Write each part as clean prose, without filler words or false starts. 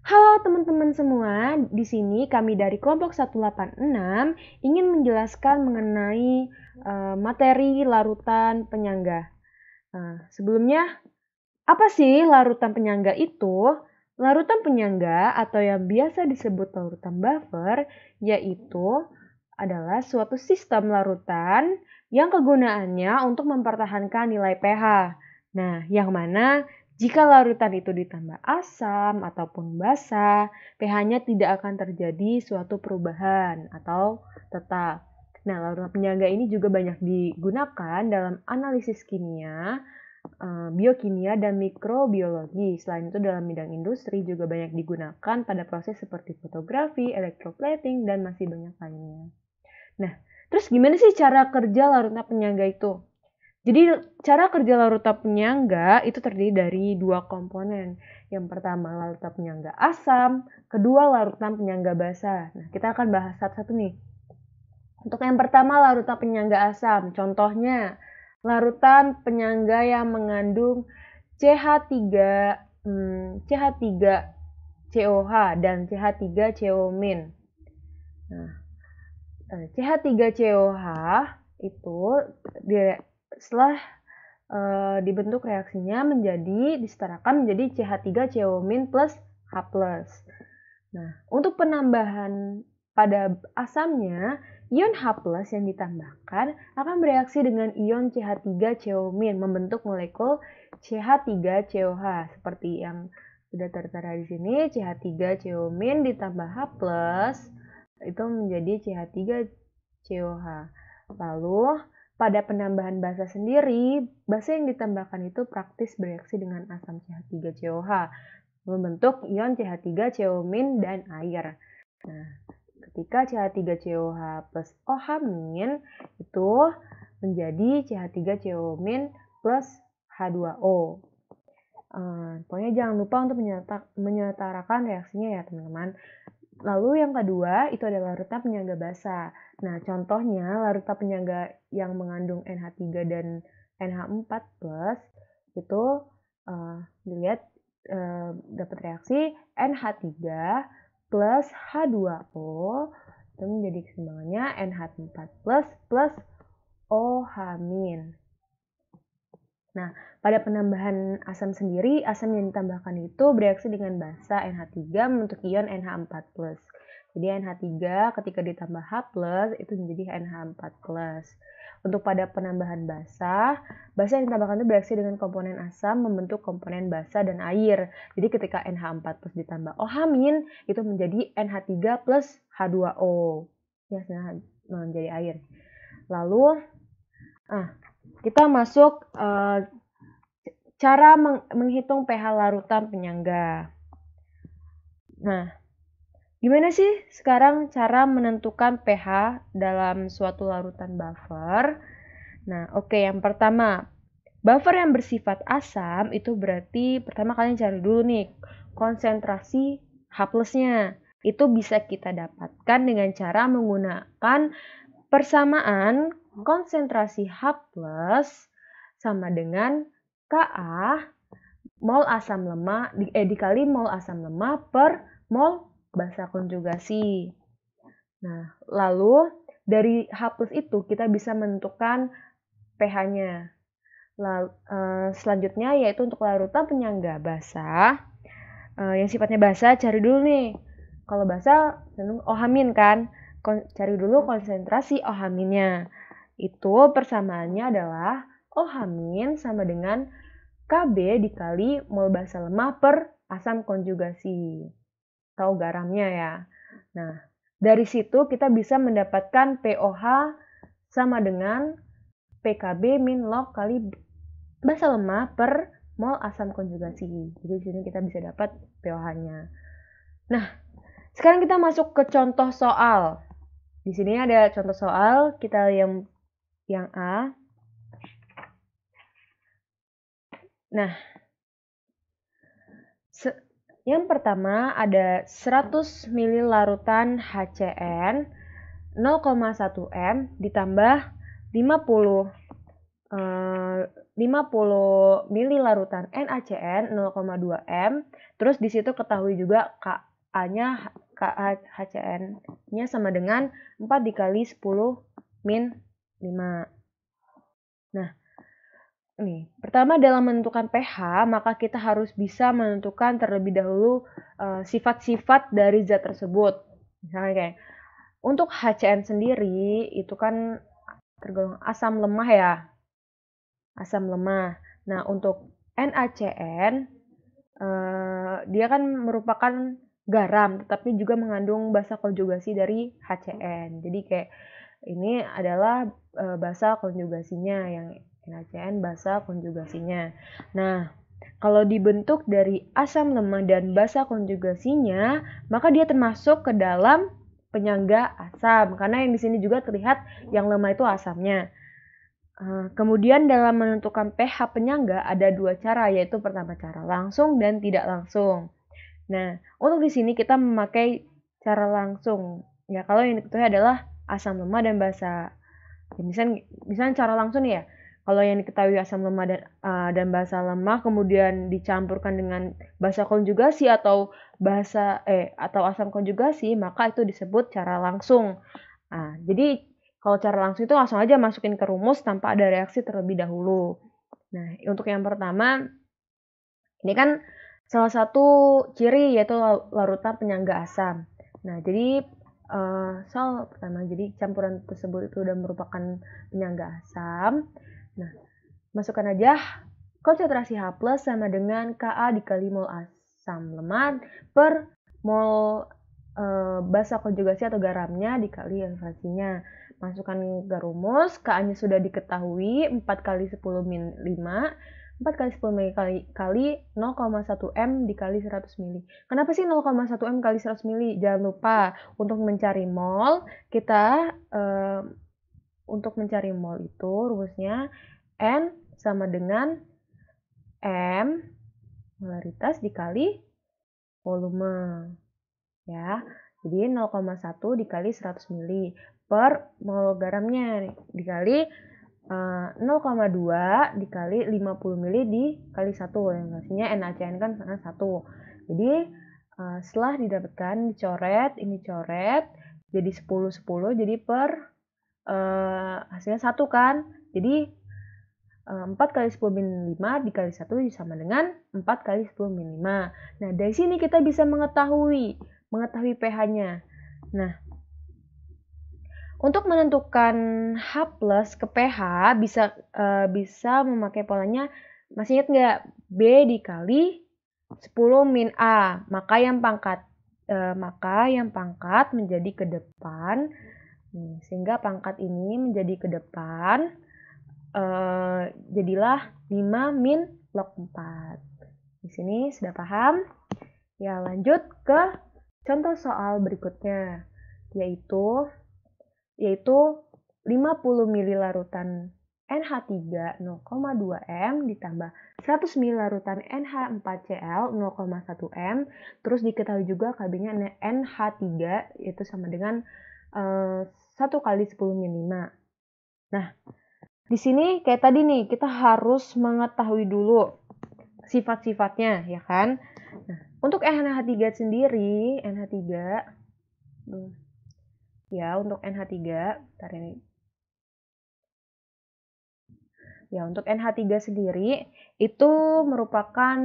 Halo teman-teman semua, di sini kami dari kelompok 186 ingin menjelaskan mengenai materi larutan penyangga. Sebelumnya, apa sih larutan penyangga itu? Larutan penyangga atau yang biasa disebut larutan buffer, yaitu adalah suatu sistem larutan yang kegunaannya untuk mempertahankan nilai pH. Nah, yang mana jika larutan itu ditambah asam ataupun basa, pH-nya tidak akan terjadi suatu perubahan atau tetap. Nah, larutan penyangga ini juga banyak digunakan dalam analisis kimia, biokimia, dan mikrobiologi. Selain itu dalam bidang industri juga banyak digunakan pada proses seperti fotografi, electroplating, dan masih banyak lainnya. Nah, terus gimana sih cara kerja larutan penyangga itu? Jadi cara kerja larutan penyangga itu terdiri dari dua komponen. Yang pertama larutan penyangga asam, kedua larutan penyangga basa. Nah, kita akan bahas satu-satu nih. Untuk yang pertama larutan penyangga asam, contohnya larutan penyangga yang mengandung CH3, CH3COH dan CH3CO-. Nah, CH3COH itu setelah dibentuk reaksinya disetarakan menjadi CH3CO- plus H+. Nah, untuk penambahan pada asamnya, ion H+ yang ditambahkan akan bereaksi dengan ion CH3CO- membentuk molekul CH3COH seperti yang sudah tertera di sini. CH3CO- ditambah H+ itu menjadi CH3COH. Lalu pada penambahan basa sendiri, basa yang ditambahkan itu praktis bereaksi dengan asam CH3COH, membentuk ion CH3CO- dan air. Nah, ketika CH3COH plus OH- itu menjadi CH3CO- plus H2O. Pokoknya jangan lupa untuk menyetarakan reaksinya ya teman-teman. Lalu yang kedua itu adalah larutan penyangga basa. Nah, contohnya larutan penyangga yang mengandung NH3 dan NH4+ itu dilihat dapat reaksi NH3 plus H2O itu menjadi keseimbangannya NH4+ plus OH-. Nah, pada penambahan asam sendiri, asam yang ditambahkan itu bereaksi dengan basa NH3 membentuk ion NH4+. Jadi NH3 ketika ditambah H+, itu menjadi NH4+. Untuk pada penambahan basa yang ditambahkan itu bereaksi dengan komponen asam membentuk komponen basa dan air. Jadi ketika NH4+ ditambah OH- itu menjadi NH3 plus H2O. Ya, menjadi air. Lalu, kita masuk cara menghitung pH larutan penyangga. Nah, gimana sih sekarang cara menentukan pH dalam suatu larutan buffer? Nah, oke, yang pertama, buffer yang bersifat asam itu berarti pertama kalian cari dulu nih konsentrasi H+-nya. Itu bisa kita dapatkan dengan cara menggunakan persamaan konsentrasi H+ sama dengan Ka mol asam lemah dikali mol asam lemah per mol basa konjugasi. Nah, lalu dari H+ itu kita bisa menentukan pH-nya. Selanjutnya yaitu untuk larutan penyangga basa. Yang sifatnya basa cari dulu nih. Kalau basa OH- kan. Cari dulu konsentrasi OH-nya. Itu persamaannya adalah OH- sama dengan Kb dikali mol basa lemah per asam konjugasi atau garamnya ya. Nah, dari situ kita bisa mendapatkan pOH sama dengan PKB min log kali basa lemah per mol asam konjugasi. Jadi di sini kita bisa dapat pOH-nya. Nah, sekarang kita masuk ke contoh soal. Di sini ada contoh soal, kita yang A. Nah, yang pertama ada 100 ml larutan HCN 0,1 M ditambah 50 ml 50 mili larutan NaCN 0,2 M. Terus di situ ketahui juga Ka-nya HCN-nya sama dengan 4 dikali 10 min 5. Nah, nih, pertama dalam menentukan pH, maka kita harus bisa menentukan terlebih dahulu sifat-sifat dari zat tersebut. Misalnya kayak untuk HCN sendiri itu kan tergolong asam lemah ya. Asam lemah. Nah, untuk NaCN dia kan merupakan garam, tetapi juga mengandung basa konjugasi dari HCN. Jadi kayak ini adalah basa konjugasinya, yang NaCN basa konjugasinya. Nah, kalau dibentuk dari asam lemah dan basa konjugasinya, maka dia termasuk ke dalam penyangga asam, karena yang di sini juga terlihat yang lemah itu asamnya. Kemudian dalam menentukan pH penyangga ada dua cara, yaitu pertama cara langsung dan tidak langsung. Nah, untuk di sini kita memakai cara langsung. Ya, kalau yang diketahui adalah asam lemah dan basa. Ya, misalnya cara langsung nih ya. Kalau yang diketahui asam lemah dan basa lemah kemudian dicampurkan dengan basa konjugasi atau asam konjugasi, maka itu disebut cara langsung. Nah, jadi kalau cara langsung itu langsung aja masukin ke rumus tanpa ada reaksi terlebih dahulu. Nah, untuk yang pertama, ini kan salah satu ciri yaitu larutan penyangga asam. Nah, jadi soal pertama, jadi campuran tersebut itu sudah merupakan penyangga asam. Nah, masukkan aja konsentrasi H+ sama dengan Ka dikali mol asam lemah per mol basa konjugasi atau garamnya dikali elevasinya. Masukkan ke rumus, Ka-nya sudah diketahui 4 kali 10 min 5, 4 kali 10 mili kali 0,1 M dikali 100 mili. Kenapa sih 0,1 M kali 100 mili? Jangan lupa, untuk mencari mol, kita untuk mencari mol itu rumusnya N sama dengan M molaritas dikali volume. Ya, jadi 0,1 dikali 100 mili per mol garamnya dikali 0,2 dikali 50 mili dikali 1, yang hasilnya NaCN kan sana 1. Jadi setelah didapatkan dicoret, ini coret jadi 10 jadi per hasilnya 1 kan. Jadi 4 kali 10 min 5 dikali 1 sama dengan 4 kali 10 min 5. Nah, dari sini kita bisa mengetahui pH-nya. Nah, untuk menentukan H+ ke pH bisa memakai polanya, masih ingat nggak? B dikali 10 min A. Maka yang pangkat menjadi ke depan. Sehingga pangkat ini menjadi ke depan. Jadilah 5 min log 4. Di sini sudah paham? Ya, lanjut ke contoh soal berikutnya, yaitu 50 mili larutan NH3 0,2 M ditambah 100 mili larutan NH4Cl 0,1 M, terus diketahui juga Kb-nya NH3 yaitu sama dengan 1 kali 10 min 5. Nah, di sini kayak tadi nih, kita harus mengetahui dulu sifat-sifatnya, ya kan? Nah, untuk NH3 sendiri, untuk NH3, bentar ini. Ya, untuk NH3 sendiri itu merupakan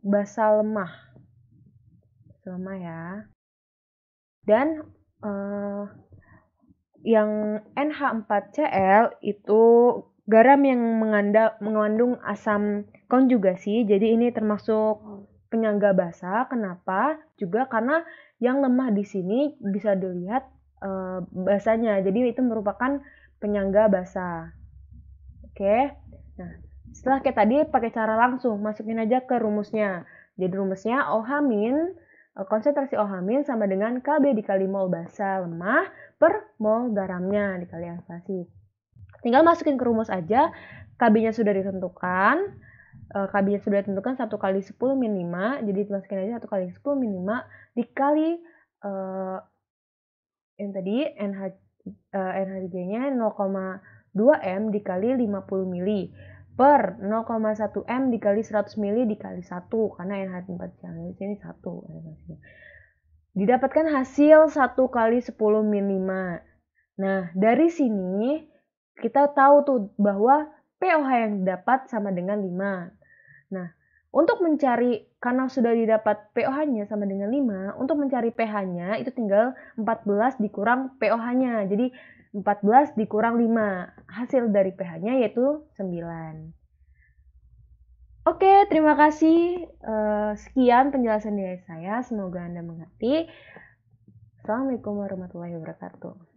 basa lemah. Basa lemah ya. Dan yang NH4Cl itu garam yang mengandung asam konjugasi, jadi ini termasuk penyangga basa. Kenapa? Juga karena yang lemah di sini bisa dilihat basanya, jadi itu merupakan penyangga basa. Oke. Nah, setelah kayak tadi pakai cara langsung, masukin aja ke rumusnya. Jadi rumusnya konsentrasi OH- sama dengan Kb dikali mol basa lemah per mol garamnya dikali elevasi. Tinggal masukin ke rumus aja, Kb-nya sudah ditentukan. 1 kali 10 min 5, jadi masukin aja 1 kali 10 min 5 dikali yang tadi NH3-nya 0,2 M dikali 50 mili. per 0,1 M dikali 100 mili dikali 1, karena NH4 di sini 1. Didapatkan hasil 1 kali 10 min 5. Nah, dari sini kita tahu tuh bahwa pOH yang didapat sama dengan 5. Nah, untuk mencari, karena sudah didapat pOH-nya sama dengan 5, untuk mencari pH-nya itu tinggal 14 dikurang pOH-nya. Jadi 14 dikurang 5. Hasil dari pH-nya yaitu 9. Oke, terima kasih. Sekian penjelasan dari saya. Semoga Anda mengerti. Assalamualaikum warahmatullahi wabarakatuh.